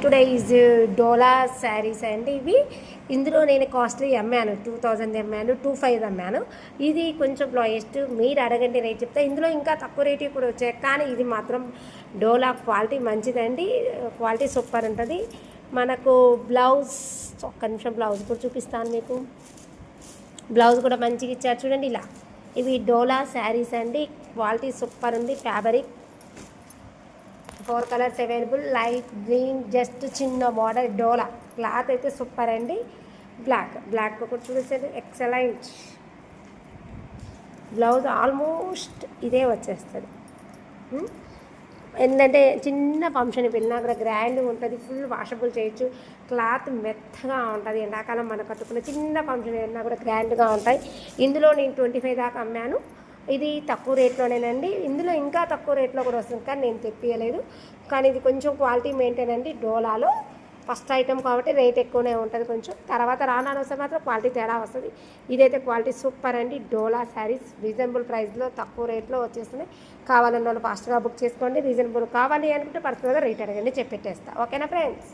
Today is డోలా శారీస్ అండి ఇవి. ఇందులో నేను కాస్ట్లీ అమ్మాను, 2000 అమ్మాను, 25 అమ్మాను. ఇది కొంచెం లోయెస్ట్, మీరు అడగండి రేట్ చెప్తా. ఇందులో ఇంకా తక్కువ రేటు కూడా వచ్చాయి, కానీ ఇది మాత్రం డోలా క్వాలిటీ మంచిదండి. క్వాలిటీ సూపర్ ఉంటుంది. మనకు బ్లౌజ్, ఒక్క నిమిషం బ్లౌజ్ కూడా చూపిస్తాను మీకు. బ్లౌజ్ కూడా మంచిగా ఇచ్చారు చూడండి. ఇలా ఇవి డోలా శారీస్ అండి. క్వాలిటీ సూపర్ ఉంది. Fabric 4 colours available. Light green, just చిన్న బార్డర్. డోలా క్లాత్ అయితే సూపర్ అండి. బ్లాక్ ఒకటి చూసేది ఎక్సలెంట్. బ్లౌజ్ ఆల్మోస్ట్ ఇదే వచ్చేస్తుంది. ఏంటంటే చిన్న ఫంక్షన్ వెళ్ళినా కూడా గ్రాండ్గా ఉంటుంది. ఫుల్ వాషబుల్ చేయొచ్చు. క్లాత్ మెత్తగా ఉంటుంది. ఎండాకాలం మనం కట్టుకున్న చిన్న ఫంక్షన్ వెళ్ళినా కూడా గ్రాండ్గా ఉంటాయి. ఇందులో నేను 25 దాకా అమ్మాను. ఇది తక్కువ రేట్లోనేనండి. ఇందులో ఇంకా తక్కువ రేట్లో కూడా వస్తుంది, కానీ నేను తెప్పియలేదు. కానీ ఇది కొంచెం క్వాలిటీ మెయింటైన్ అండి. డోలాలో ఫస్ట్ ఐటమ్ కాబట్టి రేట్ ఎక్కువనే ఉంటుంది. కొంచెం తర్వాత రాను వస్తే మాత్రం క్వాలిటీ తేడా వస్తుంది. ఇదైతే క్వాలిటీ సూపర్ అండి. డోలా శారీస్ రీజనబుల్ ప్రైస్లో తక్కువ రేట్లో వచ్చేస్తున్నాయి. కావాలన్న వాళ్ళు ఫాస్ట్గా బుక్ చేసుకోండి. రీజనబుల్ కావాలి అనుకుంటే పర్సనల్గా రేట్ అడగండి, చెప్పెట్టేస్తా. ఓకేనా ఫ్రెండ్స్?